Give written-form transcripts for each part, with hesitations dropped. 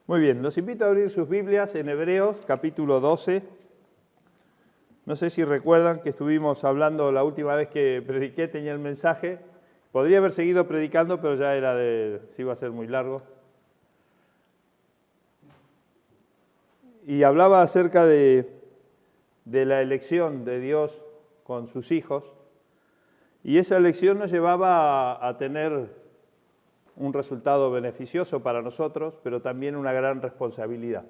Muy bien, los invito a abrir sus Biblias en Hebreos capítulo 12. No sé si recuerdan que estuvimos hablando la última vez que prediqué, tenía el mensaje. Podría haber seguido predicando, pero ya sí iba a ser muy largo. Y hablaba acerca de la elección de Dios con sus hijos. Y esa elección nos llevaba a tener un resultado beneficioso para nosotros, pero también una gran responsabilidad,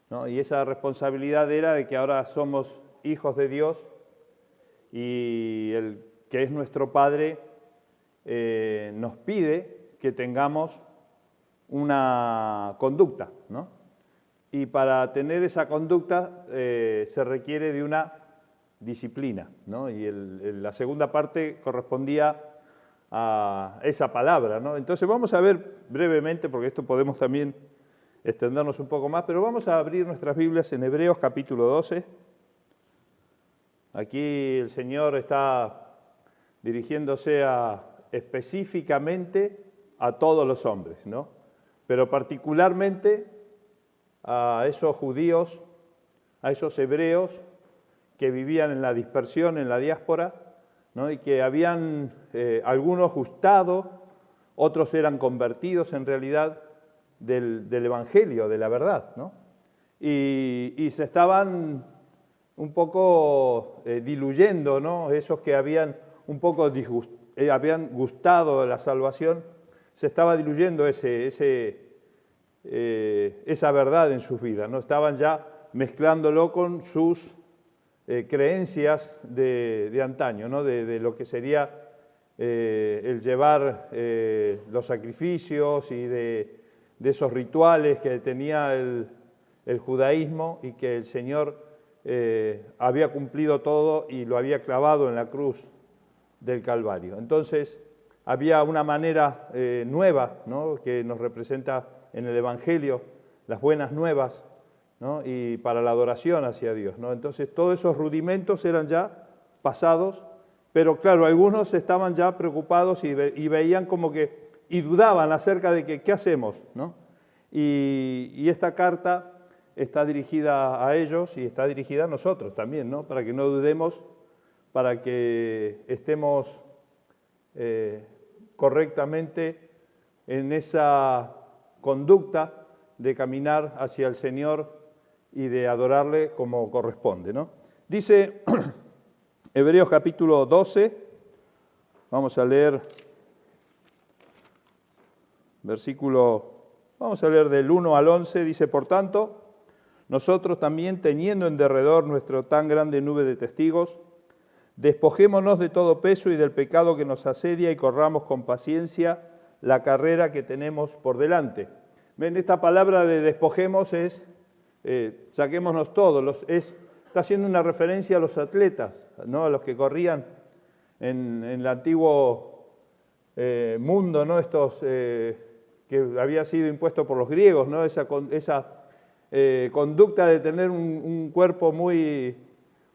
¿no? Y esa responsabilidad era de que ahora somos hijos de Dios y el que es nuestro Padre nos pide que tengamos una conducta, ¿no? Y para tener esa conducta se requiere de una disciplina, ¿no? Y la segunda parte correspondía a esa palabra, ¿no? Entonces vamos a ver brevemente, porque esto podemos también extendernos un poco más, pero vamos a abrir nuestras Biblias en Hebreos capítulo 12. Aquí el Señor está dirigiéndose específicamente a todos los hombres, ¿no? Pero particularmente a esos judíos, a esos hebreos que vivían en la dispersión, en la diáspora, ¿no? Y que habían algunos gustado, otros eran convertidos en realidad del Evangelio, de la verdad, ¿no? Y se estaban un poco diluyendo, ¿no? Esos que habían un poco habían gustado la salvación, se estaba diluyendo esa verdad en sus vidas, ¿no? Estaban ya mezclándolo con sus creencias de antaño, ¿no? De lo que sería el llevar los sacrificios y de esos rituales que tenía el judaísmo y que el Señor había cumplido todo y lo había clavado en la cruz del Calvario. Entonces había una manera nueva, ¿no? Que nos representa en el Evangelio, las buenas nuevas, ¿no? Y para la adoración hacia Dios, ¿no? Entonces todos esos rudimentos eran ya pasados, pero claro, algunos estaban ya preocupados y veían como que, y dudaban acerca de qué hacemos, ¿no? Y esta carta está dirigida a ellos y está dirigida a nosotros también, ¿no? Para que no dudemos, para que estemos correctamente en esa conducta de caminar hacia el Señor y de adorarle como corresponde, ¿no? Dice Hebreos capítulo 12, vamos a leer vamos a leer del 1 al 11, dice: por tanto, nosotros también, teniendo en derredor nuestra tan grande nube de testigos, despojémonos de todo peso y del pecado que nos asedia y corramos con paciencia la carrera que tenemos por delante. Ven, esta palabra de despojemos es saquémonos todo, está haciendo una referencia a los atletas, ¿no? A los que corrían en el antiguo mundo, ¿no? Estos que había sido impuesto por los griegos, ¿no? Esa conducta de tener un cuerpo muy,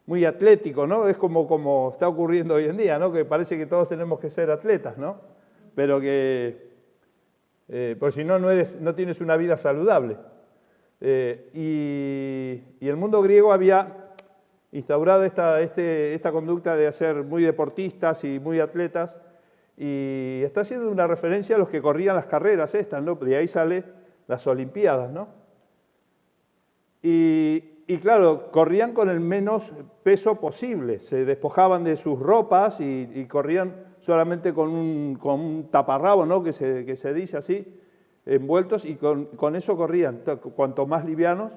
muy atlético, ¿no? Es como está ocurriendo hoy en día, ¿no? Que parece que todos tenemos que ser atletas, ¿no? Pero que, por si no tienes una vida saludable. Y el mundo griego había instaurado esta conducta de ser muy deportistas y muy atletas, y está haciendo una referencia a los que corrían las carreras estas, ¿no? De ahí sale las Olimpiadas, ¿no? Y claro, corrían con el menos peso posible, se despojaban de sus ropas y corrían solamente con un taparrabo, ¿no? que se dice así, envueltos, y con eso corrían. Cuanto más livianos,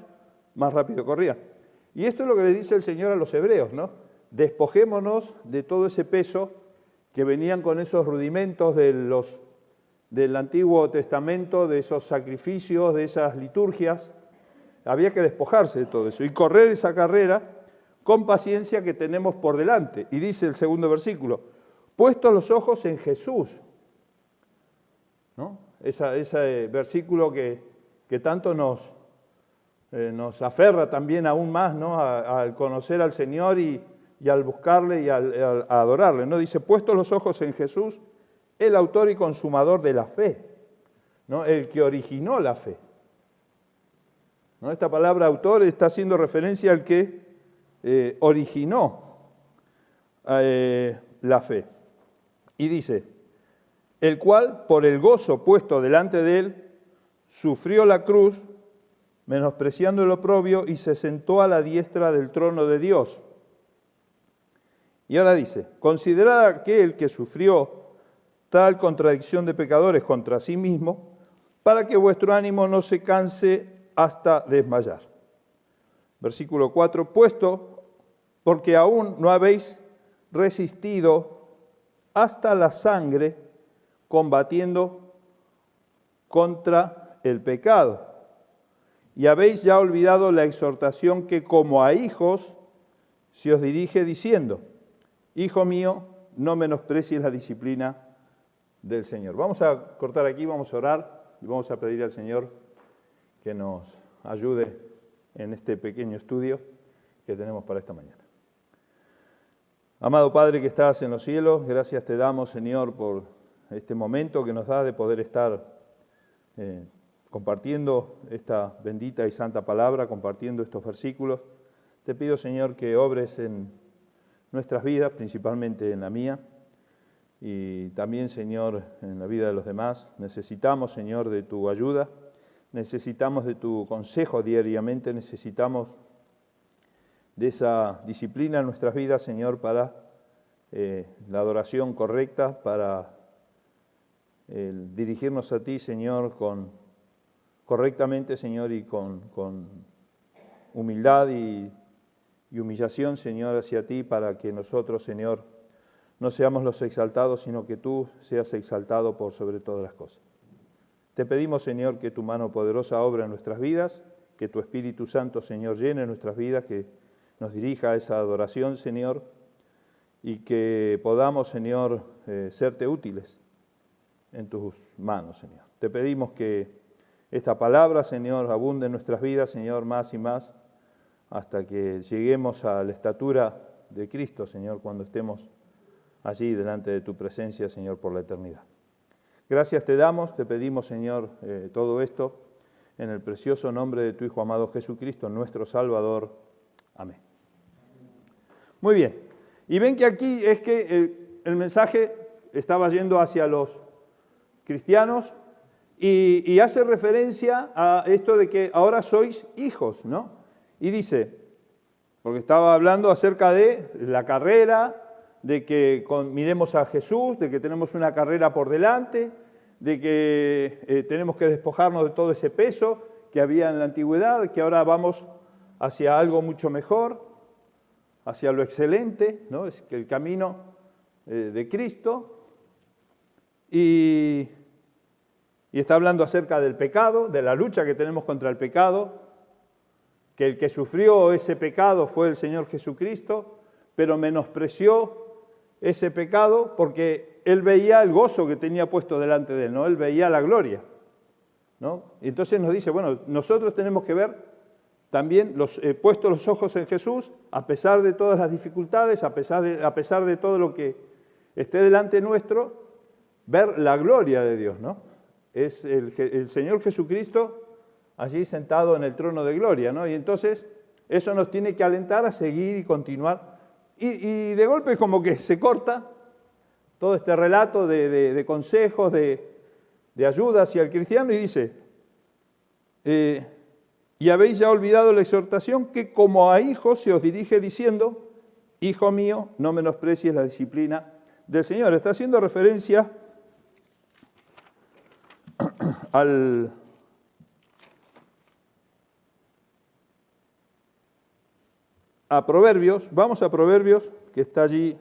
más rápido corrían. Y esto es lo que le dice el Señor a los hebreos, ¿no? Despojémonos de todo ese peso que venían con esos rudimentos del Antiguo Testamento, de esos sacrificios, de esas liturgias. Había que despojarse de todo eso y correr esa carrera con paciencia que tenemos por delante. Y dice el segundo versículo: puestos los ojos en Jesús, ¿no? Ese versículo que tanto nos aferra también aún más, ¿no? Al conocer al Señor y al buscarle y a adorarle, ¿no? Dice: puestos los ojos en Jesús, el autor y consumador de la fe, ¿no? El que originó la fe. ¿no? Esta palabra autor está haciendo referencia al que originó la fe. Y dice, el cual, por el gozo puesto delante de él, sufrió la cruz, menospreciando el oprobio, y se sentó a la diestra del trono de Dios. Y ahora dice, considerad aquel que sufrió tal contradicción de pecadores contra sí mismo, para que vuestro ánimo no se canse hasta desmayar. Versículo 4, puesto, porque aún no habéis resistido hasta la sangre, combatiendo contra el pecado. Y habéis ya olvidado la exhortación que como a hijos se os dirige diciendo, hijo mío, no menosprecies la disciplina del Señor. Vamos a cortar aquí, vamos a orar y vamos a pedir al Señor que nos ayude en este pequeño estudio que tenemos para esta mañana. Amado Padre que estás en los cielos, gracias te damos, Señor, por este momento que nos da de poder estar compartiendo esta bendita y santa palabra, compartiendo estos versículos. Te pido, Señor, que obres en nuestras vidas, principalmente en la mía, y también, Señor, en la vida de los demás. Necesitamos, Señor, de tu ayuda, necesitamos de tu consejo diariamente, necesitamos de esa disciplina en nuestras vidas, Señor, para la adoración correcta, para dirigirnos a ti, Señor, correctamente, Señor, y con humildad y humillación, Señor, hacia ti, para que nosotros, Señor, no seamos los exaltados, sino que tú seas exaltado por sobre todas las cosas. Te pedimos, Señor, que tu mano poderosa obra en nuestras vidas, que tu Espíritu Santo, Señor, llene nuestras vidas, que nos dirija a esa adoración, Señor, y que podamos, Señor, serte útiles en tus manos, Señor. Te pedimos que esta palabra, Señor, abunde en nuestras vidas, Señor, más y más, hasta que lleguemos a la estatura de Cristo, Señor, cuando estemos allí delante de tu presencia, Señor, por la eternidad. Gracias te damos, te pedimos, Señor, todo esto en el precioso nombre de tu Hijo amado Jesucristo, nuestro Salvador. Amén. Muy bien. Y ven que aquí es que el mensaje estaba yendo hacia los cristianos y hace referencia a esto de que ahora sois hijos, ¿no? Y dice, porque estaba hablando acerca de la carrera, de que miremos a Jesús, de que tenemos una carrera por delante, de que tenemos que despojarnos de todo ese peso que había en la antigüedad, que ahora vamos hacia algo mucho mejor, hacia lo excelente, ¿no? Es que el camino de Cristo, y está hablando acerca del pecado, de la lucha que tenemos contra el pecado, que el que sufrió ese pecado fue el Señor Jesucristo, pero menospreció ese pecado porque él veía el gozo que tenía puesto delante de él, ¿no? Él veía la gloria, ¿no? Y entonces nos dice, bueno, nosotros tenemos que ver también, puesto los ojos en Jesús, a pesar de todas las dificultades, a pesar de todo lo que esté delante nuestro, ver la gloria de Dios, ¿no? Es el Señor Jesucristo allí sentado en el trono de gloria, ¿no? Y entonces eso nos tiene que alentar a seguir y continuar. Y de golpe como que se corta todo este relato de consejos, de ayuda hacia el cristiano, y dice, y habéis ya olvidado la exhortación que como a hijos se os dirige diciendo, hijo mío, no menosprecies la disciplina del Señor. Está haciendo referencia a Proverbios. Vamos a Proverbios, que está allí,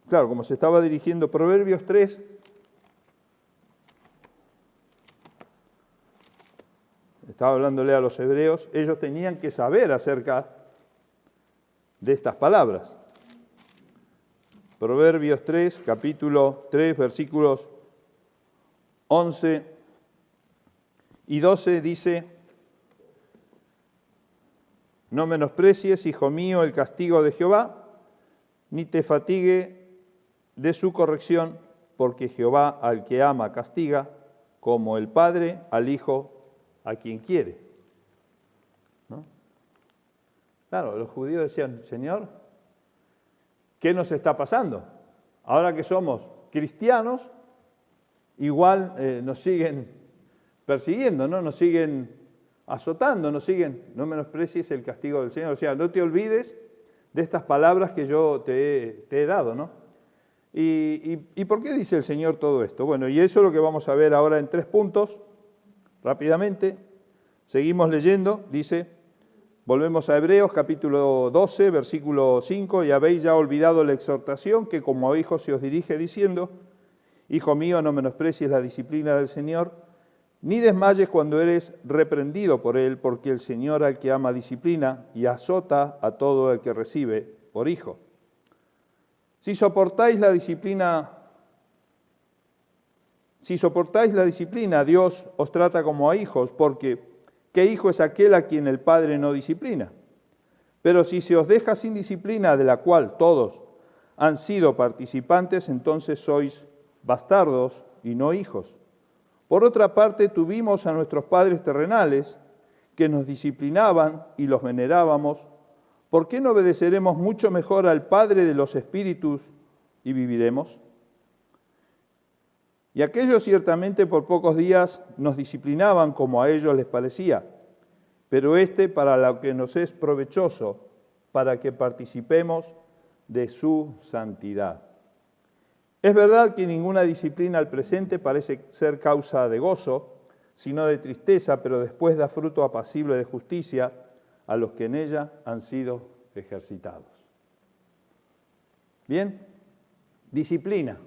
claro, como se estaba dirigiendo, Proverbios 3. Estaba hablándole a los hebreos, ellos tenían que saber acerca de estas palabras. Proverbios 3, capítulo 3, versículos 11 y 12 dice, no menosprecies, hijo mío, el castigo de Jehová, ni te fatigue de su corrección, porque Jehová al que ama castiga, como el padre al hijo a quien quiere. Claro, los judíos decían, Señor, ¿qué nos está pasando? Ahora que somos cristianos, igual nos siguen persiguiendo, ¿no? Nos siguen azotando, nos siguen, no menosprecies el castigo del Señor. O sea, no te olvides de estas palabras que yo te he dado, ¿no? ¿Y por qué dice el Señor todo esto? Bueno, y eso es lo que vamos a ver ahora en 3 puntos, rápidamente. Seguimos leyendo, dice, volvemos a Hebreos capítulo 12, versículo 5, y habéis ya olvidado la exhortación que como a hijos se os dirige diciendo, Hijo mío, no menosprecies la disciplina del Señor, ni desmayes cuando eres reprendido por Él, porque el Señor al que ama disciplina y azota a todo el que recibe por hijo. Si soportáis la disciplina, Dios os trata como a hijos, porque ¿qué hijo es aquel a quien el Padre no disciplina? Pero si se os deja sin disciplina, de la cual todos han sido participantes, entonces sois bastardos y no hijos. Por otra parte, tuvimos a nuestros padres terrenales que nos disciplinaban y los venerábamos. ¿Por qué no obedeceremos mucho mejor al Padre de los Espíritus y viviremos? Y aquellos ciertamente por pocos días nos disciplinaban como a ellos les parecía, pero para lo que nos es provechoso, para que participemos de su santidad. Es verdad que ninguna disciplina al presente parece ser causa de gozo, sino de tristeza, pero después da fruto apacible de justicia a los que en ella han sido ejercitados. Bien, disciplina.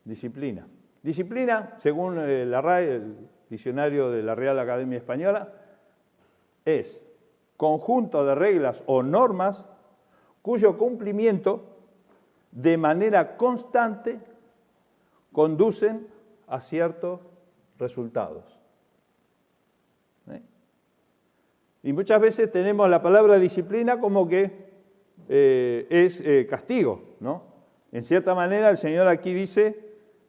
Disciplina, según la RAE, el diccionario de la Real Academia Española, es conjunto de reglas o normas cuyo cumplimiento de manera constante conducen a ciertos resultados. Y muchas veces tenemos la palabra disciplina como que es castigo, ¿no? En cierta manera el Señor aquí dice,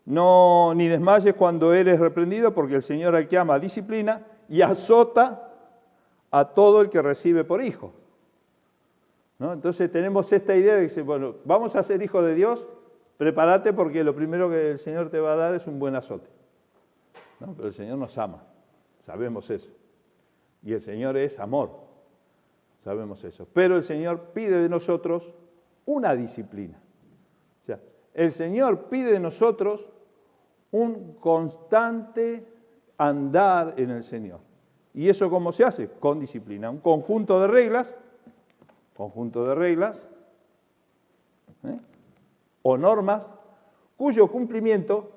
no ni desmayes cuando eres reprendido, porque el Señor al que ama disciplina y azota a todo el que recibe por hijo, ¿no? Entonces tenemos esta idea de que, bueno, vamos a ser hijos de Dios, prepárate porque lo primero que el Señor te va a dar es un buen azote, ¿no? Pero el Señor nos ama, sabemos eso. Y el Señor es amor, sabemos eso. Pero el Señor pide de nosotros una disciplina. O sea, el Señor pide de nosotros un constante andar en el Señor. ¿Y eso cómo se hace? Con disciplina. Un conjunto de reglas, o normas, cuyo cumplimiento,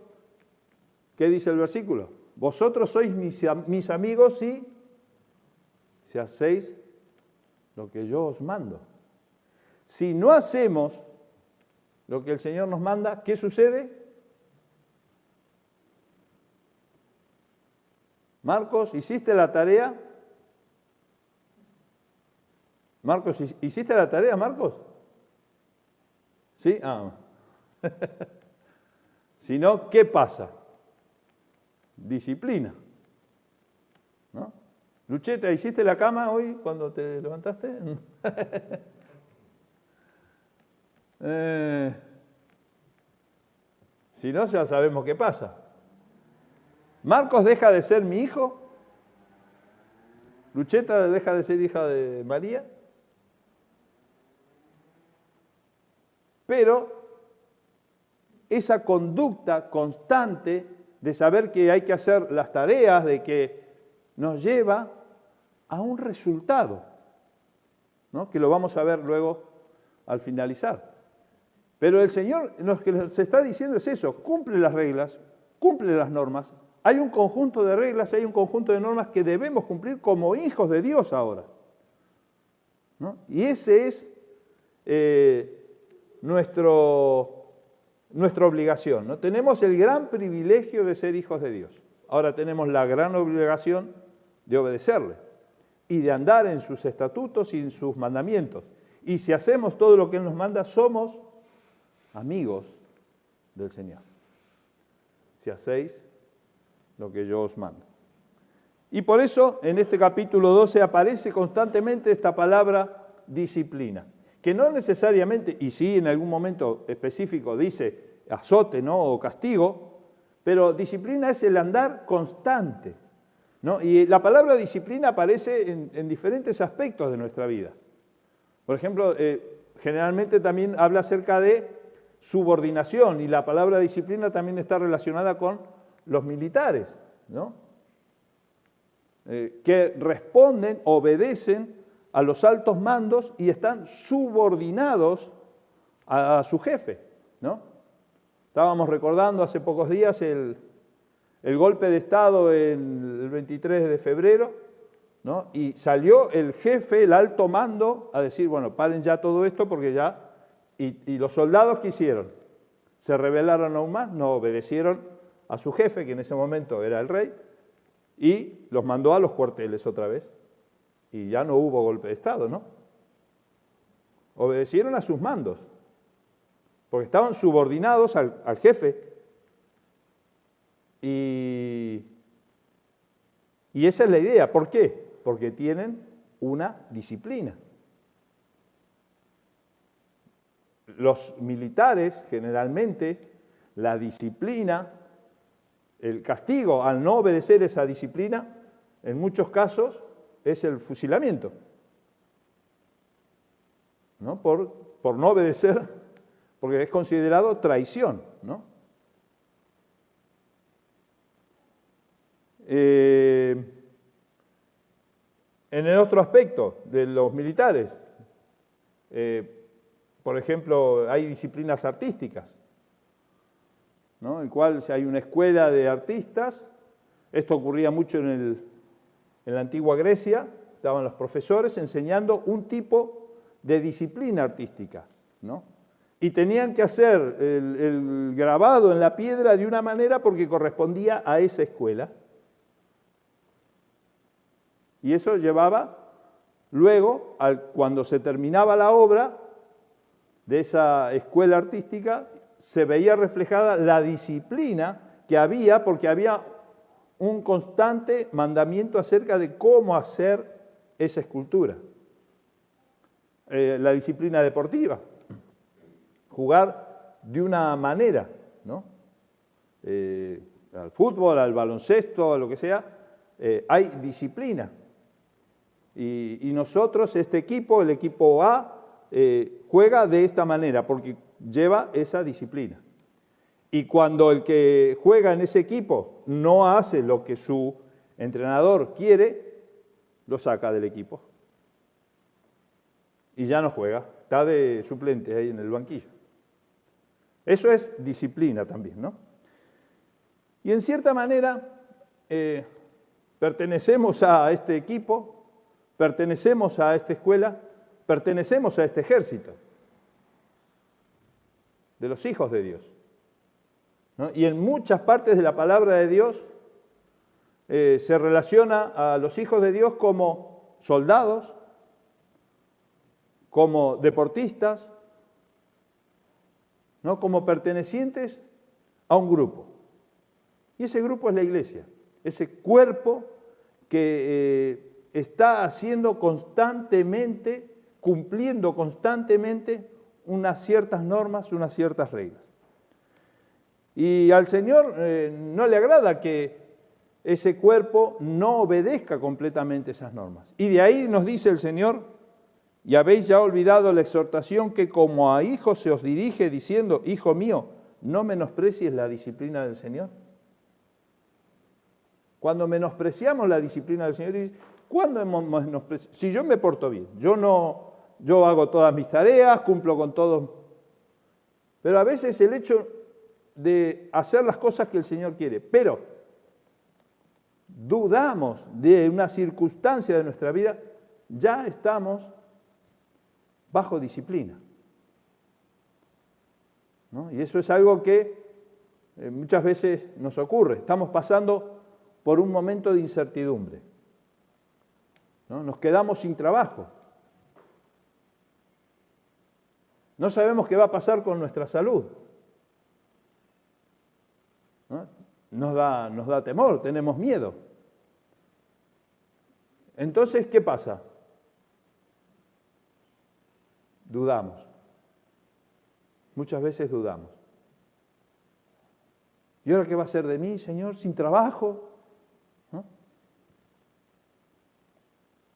¿qué dice el versículo? Vosotros sois mis amigos si hacéis lo que yo os mando. Si no hacemos lo que el Señor nos manda, ¿qué sucede? Marcos, ¿hiciste la tarea? Marcos, ¿hiciste la tarea, Marcos? ¿Sí? Ah. Si no, ¿qué pasa? Disciplina, ¿no? Lucheta, ¿hiciste la cama hoy cuando te levantaste? Si no, ya sabemos qué pasa. ¿Marcos deja de ser mi hijo? ¿Lucheta deja de ser hija de María? Pero esa conducta constante de saber que hay que hacer las tareas, de que nos lleva a un resultado, ¿no? Que lo vamos a ver luego al finalizar. Pero el Señor lo que nos está diciendo es eso, cumple las reglas, cumple las normas. Hay un conjunto de reglas, hay un conjunto de normas que debemos cumplir como hijos de Dios ahora, ¿no? Y ese es nuestra obligación, ¿no? Tenemos el gran privilegio de ser hijos de Dios. Ahora tenemos la gran obligación de obedecerle y de andar en sus estatutos y en sus mandamientos. Y si hacemos todo lo que Él nos manda, somos amigos del Señor. Si hacéis lo que yo os mando. Y por eso en este capítulo 12 aparece constantemente esta palabra disciplina, que no necesariamente, y sí en algún momento específico dice azote, ¿no? O castigo, pero disciplina es el andar constante, ¿no? Y la palabra disciplina aparece en diferentes aspectos de nuestra vida. Por ejemplo, generalmente también habla acerca de subordinación, y la palabra disciplina también está relacionada con los militares, ¿no? Que responden, obedecen a los altos mandos y están subordinados a su jefe, ¿no? Estábamos recordando hace pocos días el golpe de Estado el 23 de febrero, ¿no? Y salió el jefe, el alto mando, a decir, bueno, paren ya todo esto porque ya... Y los soldados, ¿qué hicieron? Se rebelaron aún más, no obedecieron a su jefe, que en ese momento era el rey, y los mandó a los cuarteles otra vez. Y ya no hubo golpe de Estado, ¿no? Obedecieron a sus mandos, porque estaban subordinados al jefe. Y esa es la idea. ¿Por qué? Porque tienen una disciplina. Los militares, generalmente, la disciplina, el castigo al no obedecer esa disciplina, en muchos casos, es el fusilamiento, ¿no? Por no obedecer, porque es considerado traición, ¿no? En el otro aspecto de los militares, por ejemplo, hay disciplinas artísticas, ¿no? En el cual si hay una escuela de artistas, esto ocurría mucho en la antigua Grecia, estaban los profesores enseñando un tipo de disciplina artística, ¿no? Y tenían que hacer el grabado en la piedra de una manera porque correspondía a esa escuela. Y eso llevaba luego, cuando se terminaba la obra de esa escuela artística, se veía reflejada la disciplina que había, porque había un constante mandamiento acerca de cómo hacer esa escultura. La disciplina deportiva, jugar de una manera, ¿no? Al fútbol, al baloncesto, a lo que sea, hay disciplina. Y nosotros, este equipo, el equipo A, juega de esta manera porque lleva esa disciplina. Y cuando el que juega en ese equipo no hace lo que su entrenador quiere, lo saca del equipo. Y ya no juega, está de suplente ahí en el banquillo. Eso es disciplina también, ¿no? Y en cierta manera pertenecemos a este equipo, pertenecemos a esta escuela, pertenecemos a este ejército de los hijos de Dios, ¿no? Y en muchas partes de la palabra de Dios se relaciona a los hijos de Dios como soldados, como deportistas, ¿no? Como pertenecientes a un grupo. Y ese grupo es la iglesia, ese cuerpo que está haciendo constantemente, cumpliendo constantemente unas ciertas normas, unas ciertas reglas. Y al Señor no le agrada que ese cuerpo no obedezca completamente esas normas. Y de ahí nos dice el Señor: y habéis ya olvidado la exhortación que como a hijos se os dirige, diciendo: hijo mío, no menosprecies la disciplina del Señor. Cuando menospreciamos la disciplina del Señor, ¿cuándo hemos menospreciado? Si yo me porto bien, yo hago todas mis tareas, cumplo con todo, pero a veces el hecho de hacer las cosas que el Señor quiere, pero dudamos de una circunstancia de nuestra vida, ya estamos bajo disciplina, ¿no? Y eso es algo que muchas veces nos ocurre. Estamos pasando por un momento de incertidumbre, ¿no? Nos quedamos sin trabajo. No sabemos qué va a pasar con nuestra salud, ¿no? Nos da temor, tenemos miedo. Entonces, ¿qué pasa? Dudamos. Muchas veces dudamos. ¿Y ahora qué va a ser de mí, Señor? ¿Sin trabajo? ¿No?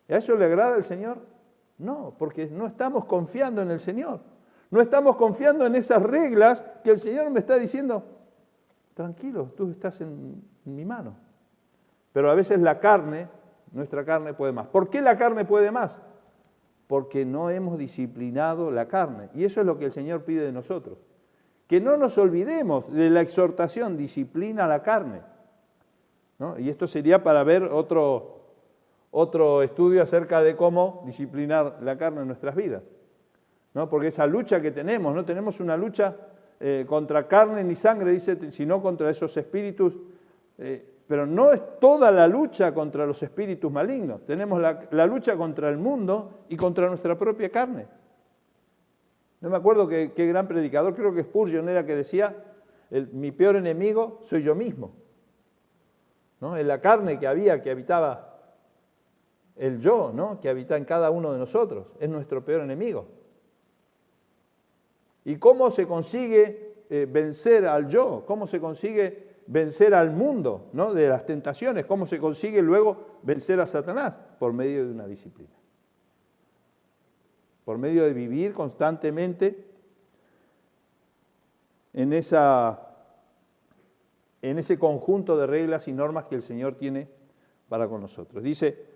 ¿Y a eso le agrada al Señor? No, porque no estamos confiando en el Señor. No estamos confiando en esas reglas que el Señor me está diciendo, tranquilo, tú estás en mi mano. Pero a veces la carne, nuestra carne puede más. ¿Por qué la carne puede más? Porque no hemos disciplinado la carne. Y eso es lo que el Señor pide de nosotros. Que no nos olvidemos de la exhortación, disciplina la carne, ¿no? Y esto sería para ver otro estudio acerca de cómo disciplinar la carne en nuestras vidas, ¿no? Porque esa lucha que tenemos, no tenemos una lucha contra carne ni sangre, dice, sino contra esos espíritus, pero no es toda la lucha contra los espíritus malignos, tenemos la lucha contra el mundo y contra nuestra propia carne. No me acuerdo qué gran predicador, creo que Spurgeon era que decía, mi peor enemigo soy yo mismo, ¿no? En la carne que habitaba el yo, ¿no? Que habita en cada uno de nosotros, es nuestro peor enemigo. ¿Y cómo se consigue vencer al yo? ¿Cómo se consigue vencer al mundo, ¿no? De las tentaciones? ¿Cómo se consigue luego vencer a Satanás? Por medio de una disciplina. Por medio de vivir constantemente en ese conjunto de reglas y normas que el Señor tiene para con nosotros. Dice,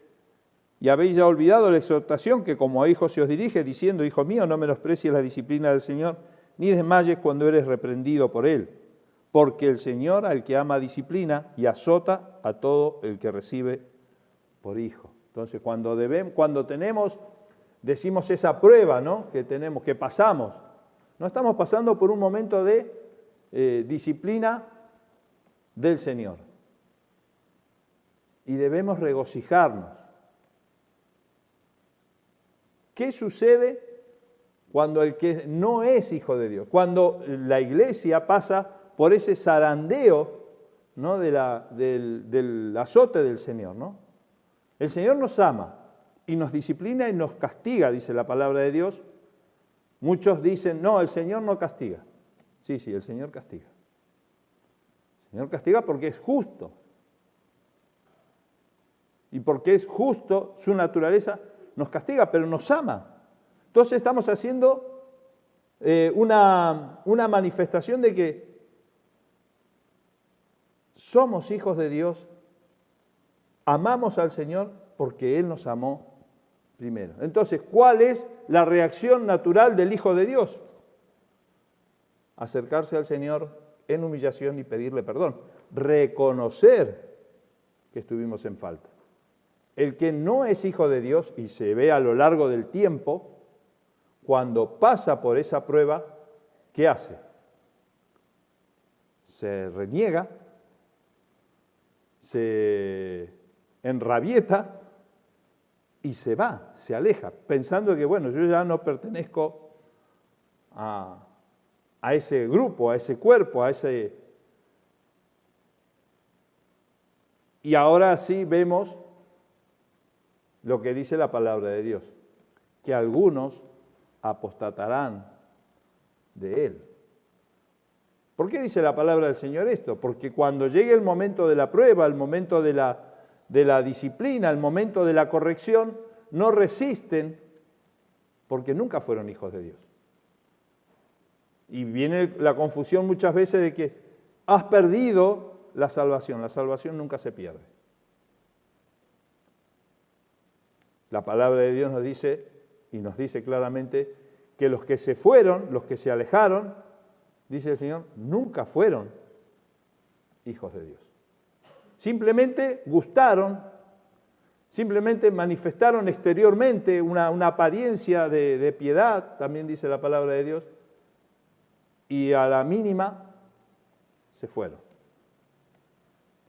y habéis ya olvidado la exhortación que como a hijos se os dirige, diciendo, hijo mío, no menosprecies la disciplina del Señor, ni desmayes cuando eres reprendido por Él, porque el Señor al que ama disciplina y azota a todo el que recibe por hijo. Entonces, cuando tenemos, decimos esa prueba, ¿no? que pasamos, no estamos pasando por un momento de disciplina del Señor. Y debemos regocijarnos. ¿Qué sucede cuando el que no es hijo de Dios? Cuando la iglesia pasa por ese zarandeo, ¿no? del azote del Señor, ¿no? El Señor nos ama y nos disciplina y nos castiga, dice la palabra de Dios. Muchos dicen, no, el Señor no castiga. Sí, el Señor castiga. El Señor castiga porque es justo. Y porque es justo, su naturaleza nos castiga, pero nos ama. Entonces estamos haciendo una manifestación de que somos hijos de Dios, amamos al Señor porque Él nos amó primero. Entonces, ¿cuál es la reacción natural del Hijo de Dios? Acercarse al Señor en humillación y pedirle perdón. Reconocer que estuvimos en falta. El que no es hijo de Dios y se ve a lo largo del tiempo, cuando pasa por esa prueba, ¿qué hace? Se reniega, se enrabieta y se va, se aleja, pensando que, bueno, yo ya no pertenezco a ese grupo, a ese cuerpo, a ese... Y ahora sí vemos lo que dice la palabra de Dios, que algunos apostatarán de Él. ¿Por qué dice la palabra del Señor esto? Porque cuando llegue el momento de la prueba, el momento de la disciplina, el momento de la corrección, no resisten porque nunca fueron hijos de Dios. Y viene la confusión muchas veces de que has perdido la salvación nunca se pierde. La palabra de Dios nos dice claramente que los que se fueron, los que se alejaron, dice el Señor, nunca fueron hijos de Dios. Simplemente gustaron, simplemente manifestaron exteriormente una apariencia de piedad, también dice la palabra de Dios, y a la mínima se fueron,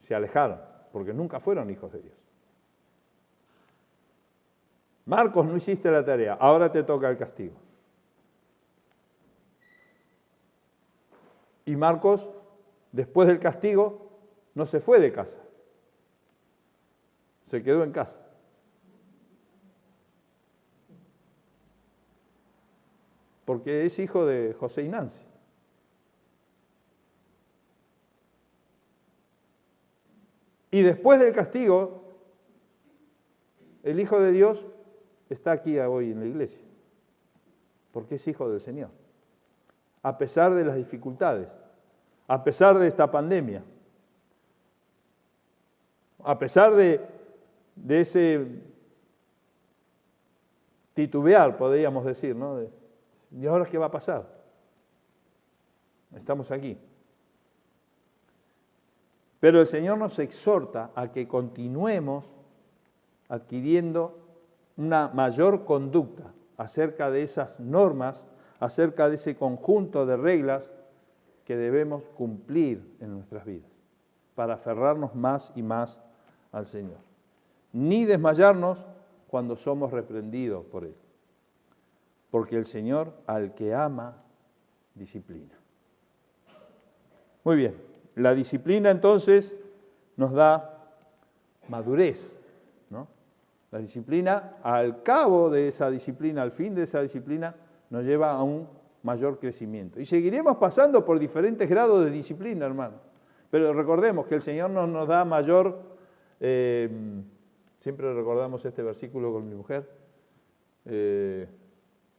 se alejaron, porque nunca fueron hijos de Dios. Marcos, no hiciste la tarea, ahora te toca el castigo. Y Marcos, después del castigo, no se fue de casa, se quedó en casa. porque es hijo de José y Nancy. Y después del castigo, el Hijo de Dios está aquí hoy en la iglesia, porque es hijo del Señor. A pesar de las dificultades, a pesar de esta pandemia, a pesar de ese titubear, podríamos decir, ¿no? ¿Y ahora qué va a pasar? Estamos aquí. Pero el Señor nos exhorta a que continuemos adquiriendo una mayor conducta acerca de esas normas, acerca de ese conjunto de reglas que debemos cumplir en nuestras vidas para aferrarnos más y más al Señor. Ni desmayarnos cuando somos reprendidos por Él, porque el Señor al que ama, disciplina. Muy bien, la disciplina entonces nos da madurez, ¿no? La disciplina, al cabo de esa disciplina, al fin de esa disciplina, nos lleva a un mayor crecimiento. Y seguiremos pasando por diferentes grados de disciplina, hermano. Pero recordemos que el Señor nos da mayor, siempre recordamos este versículo con mi mujer,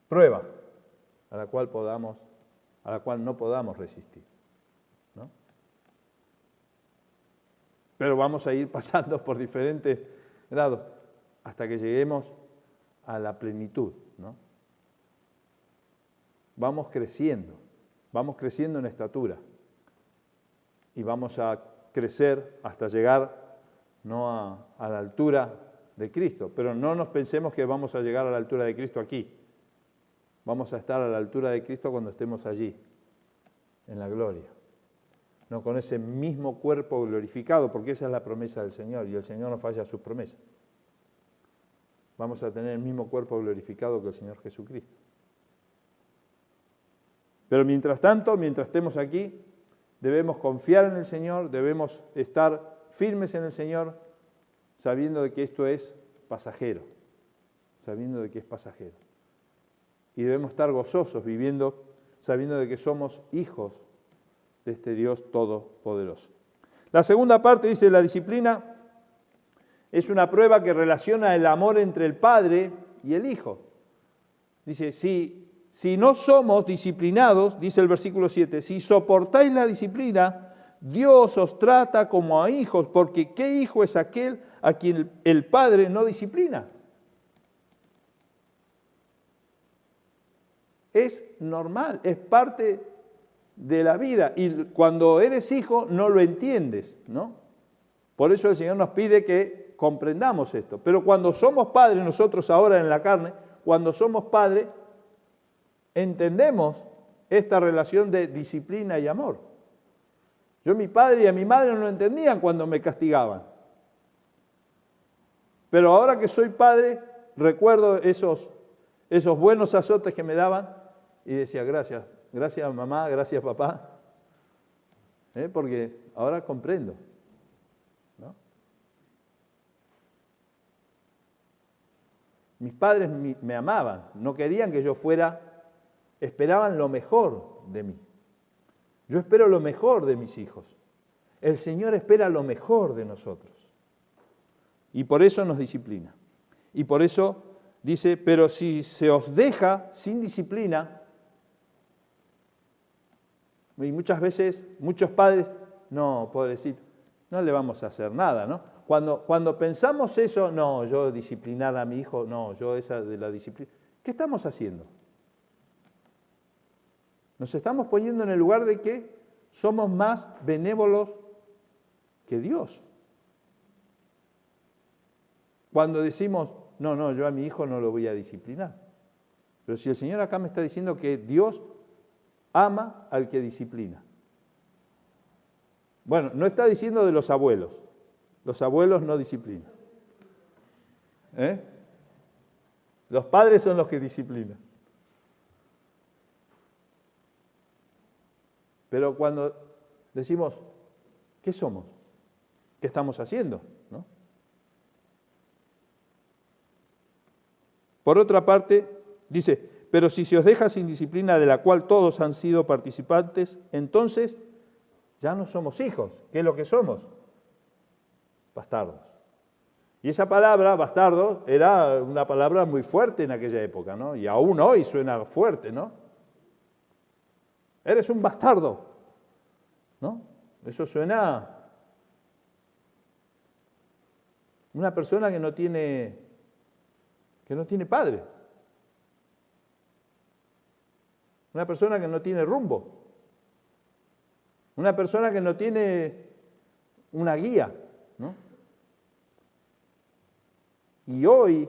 prueba a la cual no podamos resistir, ¿no? Pero vamos a ir pasando por diferentes grados hasta que lleguemos a la plenitud, ¿no? Vamos creciendo en estatura y vamos a crecer hasta llegar no a la altura de Cristo, pero no nos pensemos que vamos a llegar a la altura de Cristo aquí. Vamos a estar a la altura de Cristo cuando estemos allí, en la gloria, no con ese mismo cuerpo glorificado, porque esa es la promesa del Señor y el Señor no falla a sus promesas. Vamos a tener el mismo cuerpo glorificado que el Señor Jesucristo. Pero mientras tanto, mientras estemos aquí, debemos confiar en el Señor, debemos estar firmes en el Señor, sabiendo de que esto es pasajero, sabiendo de que es pasajero. Y debemos estar gozosos, viviendo, sabiendo de que somos hijos de este Dios todopoderoso. La segunda parte dice, la disciplina es una prueba que relaciona el amor entre el Padre y el Hijo. Dice, si no somos disciplinados, dice el versículo 7, si soportáis la disciplina, Dios os trata como a hijos, porque ¿qué hijo es aquel a quien el Padre no disciplina? Es normal, es parte de la vida y cuando eres hijo no lo entiendes, ¿no? Por eso el Señor nos pide que comprendamos esto. Pero cuando somos padres, nosotros ahora en la carne, cuando somos padres, entendemos esta relación de disciplina y amor. Yo a mi padre y a mi madre no lo entendían cuando me castigaban. Pero ahora que soy padre, recuerdo esos buenos azotes que me daban y decía, gracias mamá, gracias papá, porque ahora comprendo, ¿no? Mis padres me amaban, no querían que yo fuera, esperaban lo mejor de mí. Yo espero lo mejor de mis hijos. El Señor espera lo mejor de nosotros. Y por eso nos disciplina. Y por eso dice, pero si se os deja sin disciplina, y muchas veces, muchos padres, no, pobrecito, no le vamos a hacer nada, ¿no? Cuando pensamos eso, no, yo disciplinar a mi hijo, no, yo esa de la disciplina. ¿Qué estamos haciendo? Nos estamos poniendo en el lugar de que somos más benévolos que Dios. Cuando decimos, no, yo a mi hijo no lo voy a disciplinar. Pero si el Señor acá me está diciendo que Dios ama al que disciplina. Bueno, no está diciendo de los abuelos. Los abuelos no disciplinan. Los padres son los que disciplinan. Pero cuando decimos, ¿qué somos? ¿Qué estamos haciendo? ¿No? Por otra parte, dice, pero si se os deja sin disciplina de la cual todos han sido participantes, entonces ya no somos hijos. ¿Qué es lo que somos? Bastardos. Y esa palabra, bastardo, era una palabra muy fuerte en aquella época, ¿no? Y aún hoy suena fuerte, ¿no? Eres un bastardo, ¿no? Eso suena una persona que no tiene padre. Una persona que no tiene rumbo. Una persona que no tiene una guía, ¿no? Y hoy,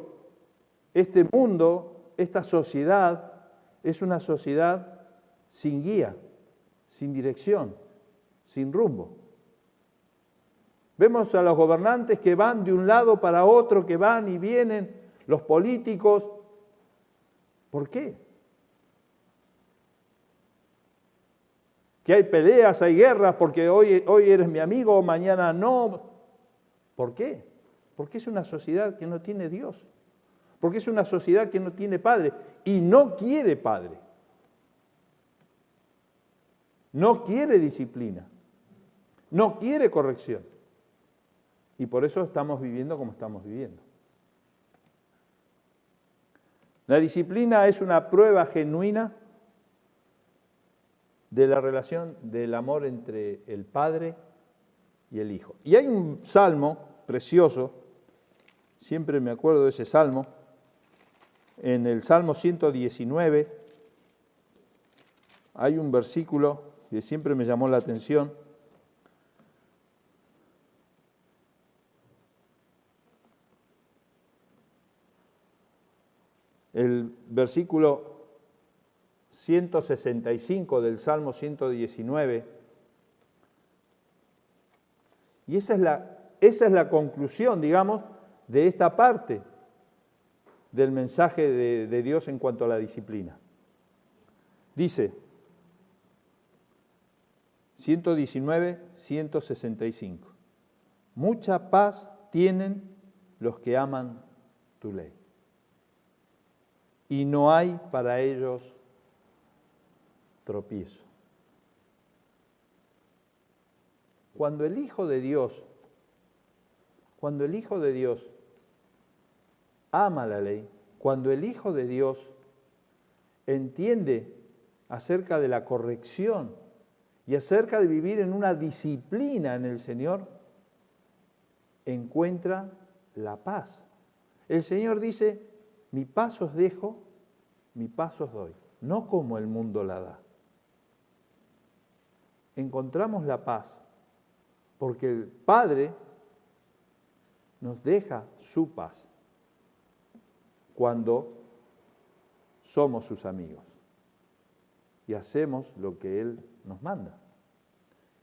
este mundo, esta sociedad, es una sociedad sin guía, sin dirección, sin rumbo. Vemos a los gobernantes que van de un lado para otro, que van y vienen, los políticos. ¿Por qué? Que hay peleas, hay guerras, porque hoy eres mi amigo, mañana no. ¿Por qué? Porque es una sociedad que no tiene Dios. Porque es una sociedad que no tiene padre y no quiere padre. No quiere disciplina. No quiere corrección. Y por eso estamos viviendo como estamos viviendo. La disciplina es una prueba genuina de la relación del amor entre el Padre y el Hijo. Y hay un salmo precioso, siempre me acuerdo de ese salmo, en el Salmo 119 hay un versículo que siempre me llamó la atención. El versículo 165 del Salmo 119. Y esa es la conclusión, digamos, de esta parte del mensaje de Dios en cuanto a la disciplina. Dice, 119, 165. Mucha paz tienen los que aman tu ley, y no hay para ellos tropiezo. Cuando el Hijo de Dios ama la ley, cuando el Hijo de Dios entiende acerca de la corrección y acerca de vivir en una disciplina en el Señor, encuentra la paz. El Señor dice, mi paz os dejo, mi paz os doy, no como el mundo la da. Encontramos la paz porque el Padre nos deja su paz cuando somos sus amigos y hacemos lo que Él nos manda.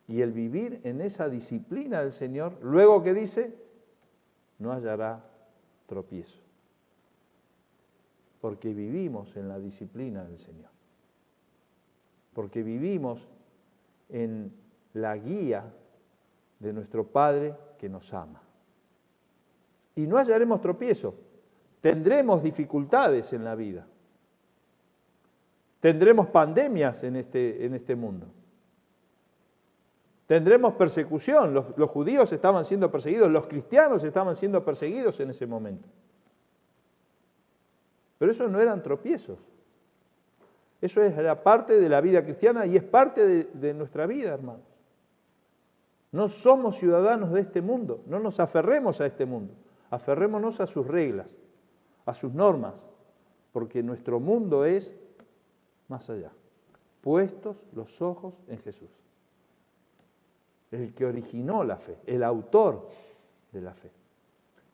Y el vivir en esa disciplina del Señor, luego que dice, no hallará tropiezo, porque vivimos en la disciplina del Señor, porque vivimos en la guía de nuestro Padre que nos ama. Y no hallaremos tropiezo, tendremos dificultades en la vida, tendremos pandemias en este mundo, tendremos persecución, los judíos estaban siendo perseguidos, los cristianos estaban siendo perseguidos en ese momento. Pero eso no eran tropiezos, eso era parte de la vida cristiana y es parte de nuestra vida, hermanos. No somos ciudadanos de este mundo, no nos aferremos a este mundo, aferrémonos a sus reglas, a sus normas, porque nuestro mundo es más allá, puestos los ojos en Jesús, el que originó la fe, el autor de la fe.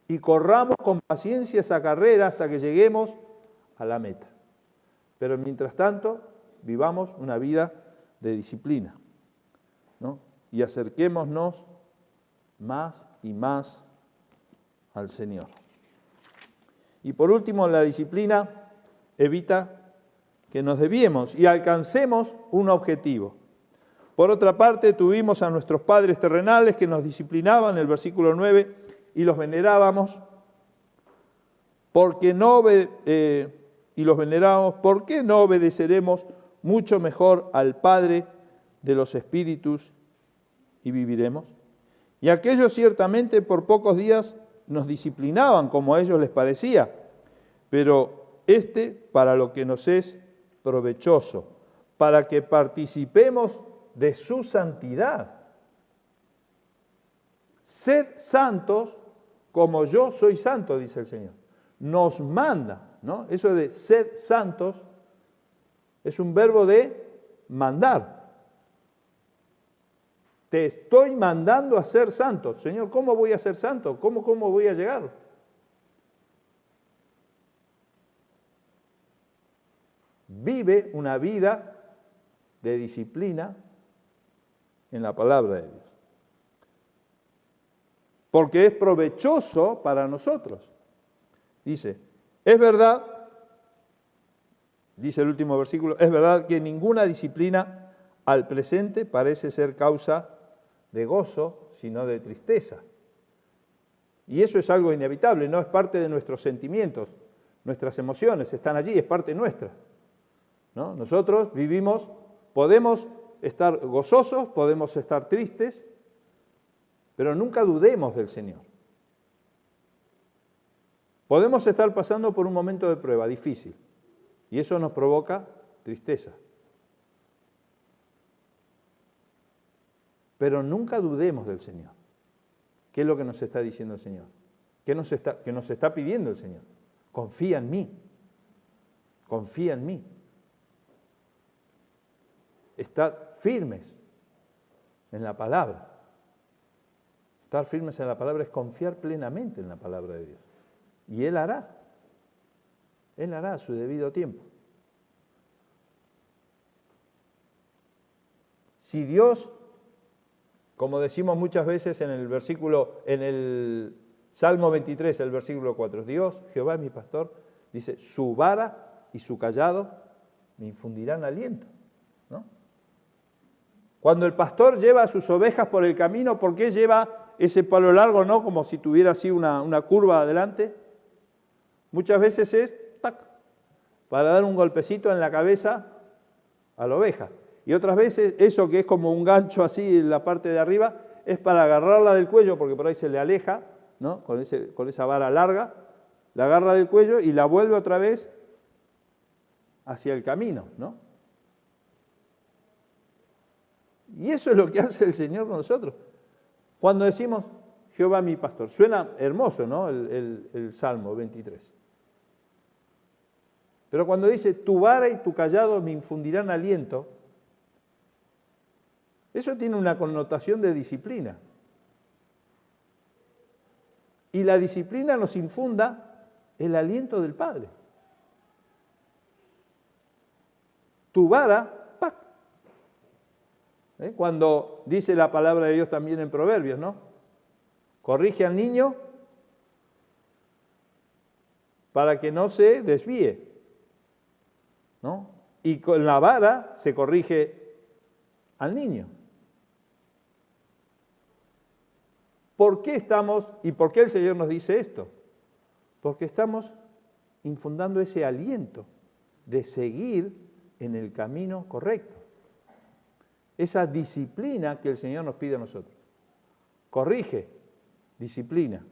Y corramos con paciencia esa carrera hasta que lleguemos a la meta. Pero mientras tanto, vivamos una vida de disciplina, ¿no? Y acerquémonos más y más al Señor. Y por último, la disciplina evita que nos desviemos y alcancemos un objetivo. Por otra parte, tuvimos a nuestros padres terrenales que nos disciplinaban, el versículo 9, y los venerábamos porque no y los veneramos, ¿por qué no obedeceremos mucho mejor al Padre de los espíritus y viviremos? Y aquellos ciertamente por pocos días nos disciplinaban como a ellos les parecía, pero para lo que nos es provechoso, para que participemos de su santidad. Sed santos como yo soy santo, dice el Señor. Nos manda, ¿no? Eso de sed santos es un verbo de mandar. Te estoy mandando a ser santo. Señor, ¿cómo voy a ser santo? ¿Cómo voy a llegar? Vive una vida de disciplina en la palabra de Dios. Porque es provechoso para nosotros. Dice, es verdad, dice el último versículo, es verdad que ninguna disciplina al presente parece ser causa de gozo, sino de tristeza. Y eso es algo inevitable, no es parte de nuestros sentimientos, nuestras emociones están allí, es parte nuestra, ¿no? Nosotros vivimos, podemos estar gozosos, podemos estar tristes, pero nunca dudemos del Señor. Podemos estar pasando por un momento de prueba difícil y eso nos provoca tristeza. Pero nunca dudemos del Señor. ¿Qué es lo que nos está diciendo el Señor? ¿Qué nos está pidiendo el Señor? Confía en mí. Confía en mí. Estad firmes en la palabra. Estar firmes en la palabra es confiar plenamente en la palabra de Dios. Y Él hará. Él hará a su debido tiempo. Si Dios, como decimos muchas veces en el Salmo 23, el versículo 4, Dios, Jehová es mi pastor, dice, su vara y su cayado me infundirán aliento, ¿no? Cuando el pastor lleva a sus ovejas por el camino, ¿por qué lleva ese palo largo, no? Como si tuviera así una curva adelante. Muchas veces es para dar un golpecito en la cabeza a la oveja. Y otras veces eso que es como un gancho así en la parte de arriba es para agarrarla del cuello, porque por ahí se le aleja, ¿no? Con esa vara larga, la agarra del cuello y la vuelve otra vez hacia el camino, ¿no? Y eso es lo que hace el Señor con nosotros. Cuando decimos, Jehová mi pastor, suena hermoso, ¿no? El Salmo 23. Pero cuando dice, tu vara y tu cayado me infundirán aliento, eso tiene una connotación de disciplina. Y la disciplina nos infunda el aliento del Padre. Tu vara, ¡pac! Cuando dice la palabra de Dios también en Proverbios, ¿no? Corrige al niño para que no se desvíe, ¿no? Y con la vara se corrige al niño. ¿Por qué estamos y por qué el Señor nos dice esto? Porque estamos infundando ese aliento de seguir en el camino correcto. Esa disciplina que el Señor nos pide a nosotros. Corrige, disciplina.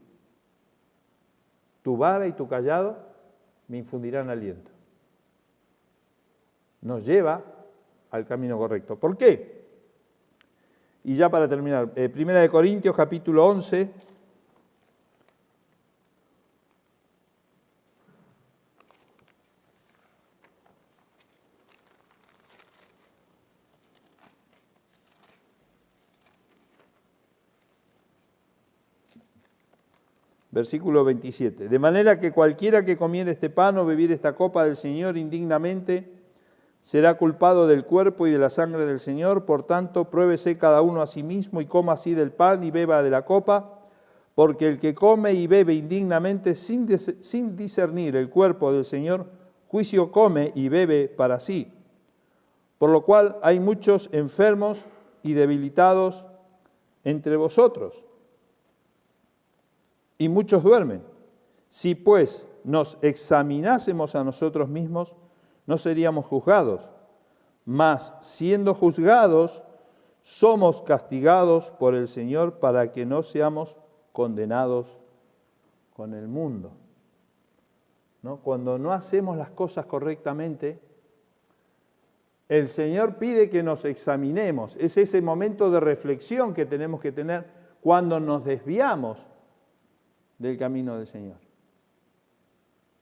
Tu vara y tu cayado me infundirán aliento. Nos lleva al camino correcto. ¿Por qué? Y ya para terminar, 1 Corintios capítulo 11, versículo 27. De manera que cualquiera que comiere este pan o bebiere esta copa del Señor indignamente, será culpado del cuerpo y de la sangre del Señor. Por tanto, pruébese cada uno a sí mismo y coma así del pan y beba de la copa, porque el que come y bebe indignamente sin discernir el cuerpo del Señor, juicio come y bebe para sí. Por lo cual hay muchos enfermos y debilitados entre vosotros, y muchos duermen. Si pues nos examinásemos a nosotros mismos, no seríamos juzgados, mas siendo juzgados, somos castigados por el Señor para que no seamos condenados con el mundo. ¿No? Cuando no hacemos las cosas correctamente, el Señor pide que nos examinemos. Es ese momento de reflexión que tenemos que tener cuando nos desviamos del camino del Señor.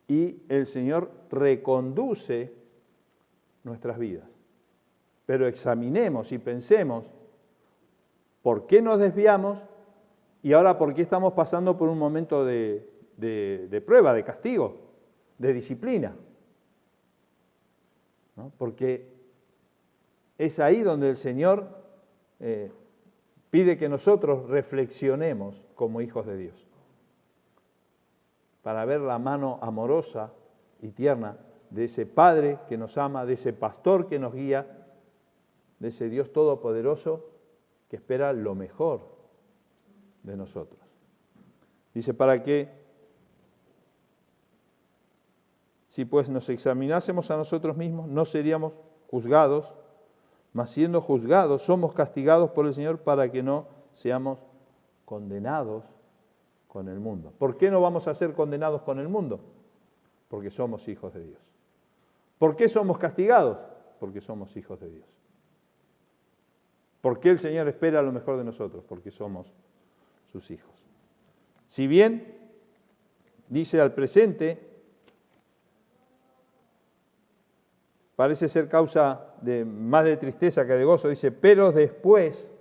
Y el Señor reconduce nuestras vidas. Pero examinemos y pensemos por qué nos desviamos y ahora por qué estamos pasando por un momento de prueba, de castigo, de disciplina. ¿No? Porque es ahí donde el Señor pide que nosotros reflexionemos como hijos de Dios, para ver la mano amorosa y tierna de ese Padre que nos ama, de ese pastor que nos guía, de ese Dios todopoderoso que espera lo mejor de nosotros. Dice, para que, si pues nos examinásemos a nosotros mismos, no seríamos juzgados, mas siendo juzgados, somos castigados por el Señor para que no seamos condenados con el mundo. ¿Por qué no vamos a ser condenados con el mundo? Porque somos hijos de Dios. ¿Por qué somos castigados? Porque somos hijos de Dios. ¿Por qué el Señor espera lo mejor de nosotros? Porque somos sus hijos. Si bien, dice al presente, parece ser causa de más de tristeza que de gozo, dice, pero después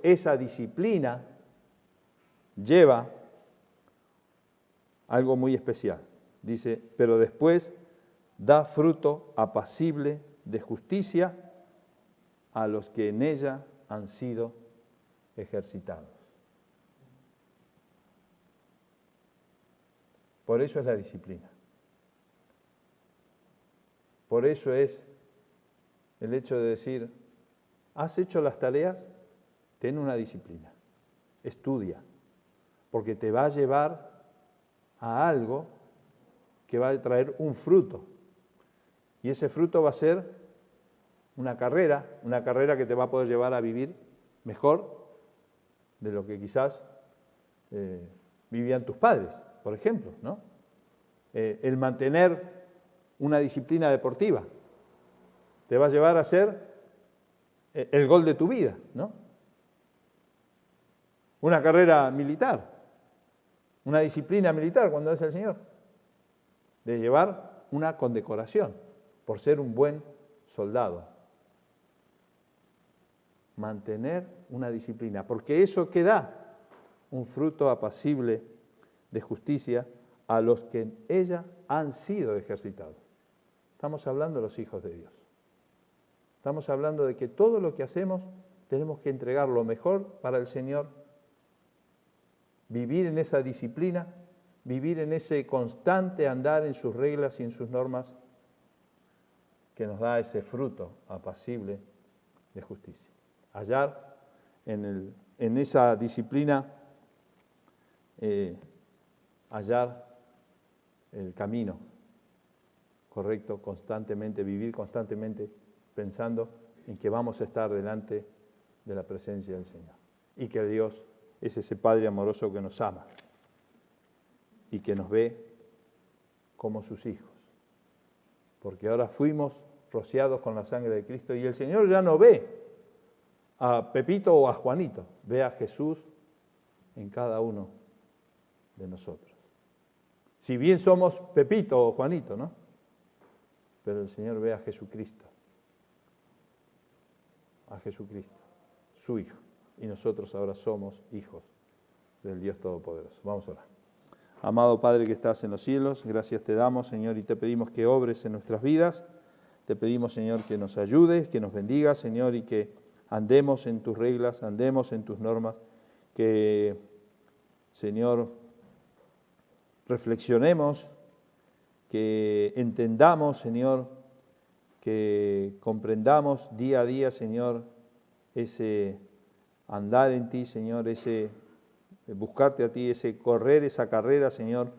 esa disciplina lleva algo muy especial. Dice, pero después da fruto apacible de justicia a los que en ella han sido ejercitados. Por eso es la disciplina. Por eso es el hecho de decir, ¿has hecho las tareas? Ten una disciplina, estudia, porque te va a llevar a algo que va a traer un fruto. Y ese fruto va a ser una carrera que te va a poder llevar a vivir mejor de lo que quizás vivían tus padres, por ejemplo, ¿no? El mantener una disciplina deportiva te va a llevar a ser el gol de tu vida, ¿no? Una carrera militar, una disciplina militar, cuando es el Señor, de llevar una condecoración por ser un buen soldado. Mantener una disciplina, porque eso que da un fruto apacible de justicia a los que en ella han sido ejercitados. Estamos hablando de los hijos de Dios. Estamos hablando de que todo lo que hacemos tenemos que entregar lo mejor para el Señor, vivir en esa disciplina, vivir en ese constante andar en sus reglas y en sus normas que nos da ese fruto apacible de justicia. Hallar en esa disciplina, hallar el camino correcto constantemente, vivir constantemente pensando en que vamos a estar delante de la presencia del Señor y que Dios es ese Padre amoroso que nos ama y que nos ve como sus hijos, porque ahora fuimos rociados con la sangre de Cristo y el Señor ya no ve a Pepito o a Juanito, ve a Jesús en cada uno de nosotros. Si bien somos Pepito o Juanito, ¿no? Pero el Señor ve a Jesucristo, su Hijo, y nosotros ahora somos hijos del Dios Todopoderoso. Vamos a orar. Amado Padre que estás en los cielos, gracias te damos, Señor, y te pedimos que obres en nuestras vidas. Te pedimos, Señor, que nos ayudes, que nos bendigas, Señor, y que andemos en tus reglas, andemos en tus normas, que, Señor, reflexionemos, que entendamos, Señor, que comprendamos día a día, Señor, ese andar en ti, Señor, ese buscarte a ti, ese correr esa carrera, Señor,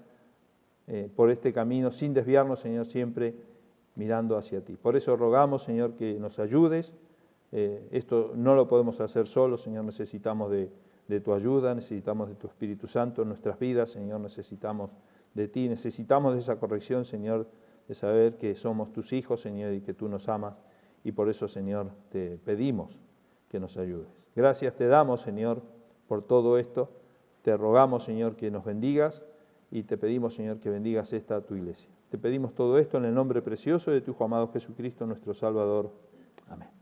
por este camino, sin desviarnos, Señor, siempre mirando hacia ti. Por eso rogamos, Señor, que nos ayudes. Esto no lo podemos hacer solos, Señor, necesitamos de tu ayuda, necesitamos de tu Espíritu Santo en nuestras vidas, Señor, necesitamos de ti, necesitamos de esa corrección, Señor, de saber que somos tus hijos, Señor, y que tú nos amas, y por eso, Señor, te pedimos que nos ayudes. Gracias te damos, Señor, por todo esto. Te rogamos, Señor, que nos bendigas, y te pedimos, Señor, que bendigas esta tu iglesia. Te pedimos todo esto en el nombre precioso de tu Hijo amado Jesucristo, nuestro Salvador. Amén.